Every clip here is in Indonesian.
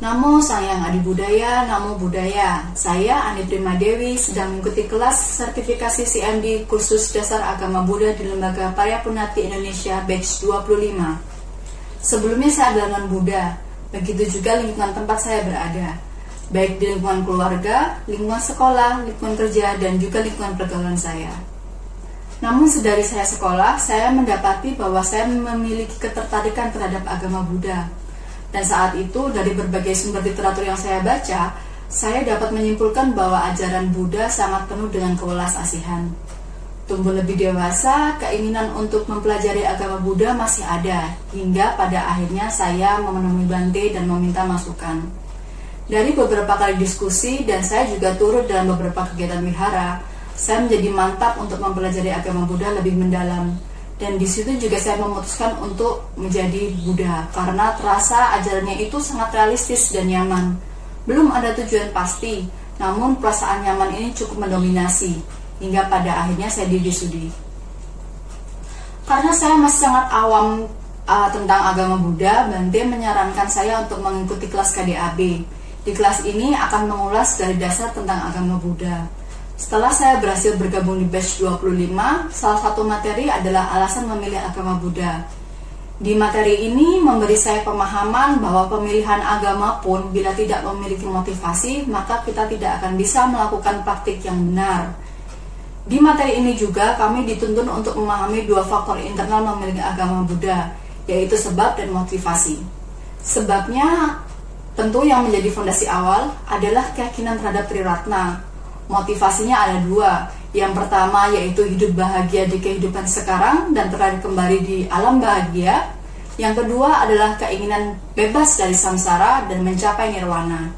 Namo Sang Hyang Adi Budaya, Namo Buddhaya. Saya Ani Prima Dewi sedang mengikuti kelas sertifikasi CMD Kursus Dasar Agama Buddha di Lembaga Paryapunati Indonesia Batch 25. Sebelumnya saya adalah non-Buddha, begitu juga lingkungan tempat saya berada, baik di lingkungan keluarga, lingkungan sekolah, lingkungan kerja, dan juga lingkungan pergaulan saya. Namun sedari saya sekolah, saya mendapati bahwa saya memiliki ketertarikan terhadap agama Buddha. Dan saat itu, dari berbagai sumber literatur yang saya baca, saya dapat menyimpulkan bahwa ajaran Buddha sangat penuh dengan kewelas asihan. Tumbuh lebih dewasa, keinginan untuk mempelajari agama Buddha masih ada, hingga pada akhirnya saya menemui Bante dan meminta masukan. Dari beberapa kali diskusi, dan saya juga turut dalam beberapa kegiatan wihara, saya menjadi mantap untuk mempelajari agama Buddha lebih mendalam. Dan di situ juga saya memutuskan untuk menjadi Buddha karena terasa ajarannya itu sangat realistis dan nyaman. Belum ada tujuan pasti, namun perasaan nyaman ini cukup mendominasi hingga pada akhirnya saya diwisuda. Karena saya masih sangat awam tentang agama Buddha, Bante menyarankan saya untuk mengikuti kelas KDAB. Di kelas ini akan mengulas dari dasar tentang agama Buddha. Setelah saya berhasil bergabung di batch 25, salah satu materi adalah alasan memilih agama Buddha. Di materi ini memberi saya pemahaman bahwa pemilihan agama pun bila tidak memiliki motivasi, maka kita tidak akan bisa melakukan praktik yang benar. Di materi ini juga kami dituntun untuk memahami dua faktor internal memiliki agama Buddha, yaitu sebab dan motivasi. Sebabnya tentu yang menjadi fondasi awal adalah keyakinan terhadap Triratna. Motivasinya ada dua. Yang pertama yaitu hidup bahagia di kehidupan sekarang dan terakhir kembali di alam bahagia. Yang kedua adalah keinginan bebas dari samsara dan mencapai nirwana.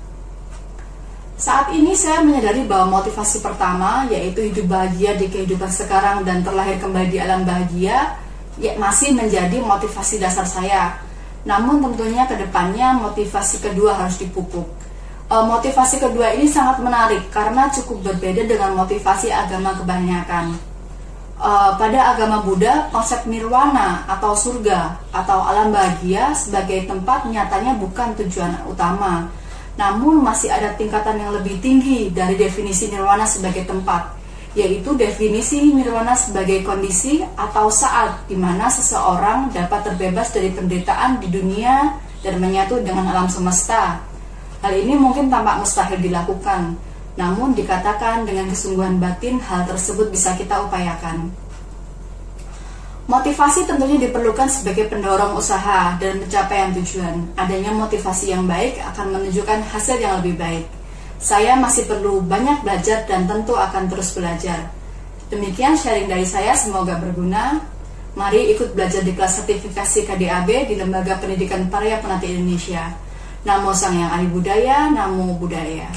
Saat ini saya menyadari bahwa motivasi pertama yaitu hidup bahagia di kehidupan sekarang dan terlahir kembali di alam bahagia masih menjadi motivasi dasar saya. Namun tentunya ke depannya motivasi kedua harus dipupuk. Motivasi kedua ini sangat menarik karena cukup berbeda dengan motivasi agama kebanyakan. Pada agama Buddha, konsep nirwana atau surga atau alam bahagia sebagai tempat nyatanya bukan tujuan utama. Namun masih ada tingkatan yang lebih tinggi dari definisi nirwana sebagai tempat, yaitu definisi nirwana sebagai kondisi atau saat di mana seseorang dapat terbebas dari penderitaan di dunia dan menyatu dengan alam semesta. Hal ini mungkin tampak mustahil dilakukan, namun dikatakan dengan kesungguhan batin hal tersebut bisa kita upayakan. Motivasi tentunya diperlukan sebagai pendorong usaha dan pencapaian tujuan. Adanya motivasi yang baik akan menunjukkan hasil yang lebih baik. Saya masih perlu banyak belajar dan tentu akan terus belajar. Demikian sharing dari saya, semoga berguna. Mari ikut belajar di kelas sertifikasi KDAB di Lembaga Pendidikan Paryapunati Indonesia. Namo Sang Hyang Adi Budaya, Namo Buddhaya.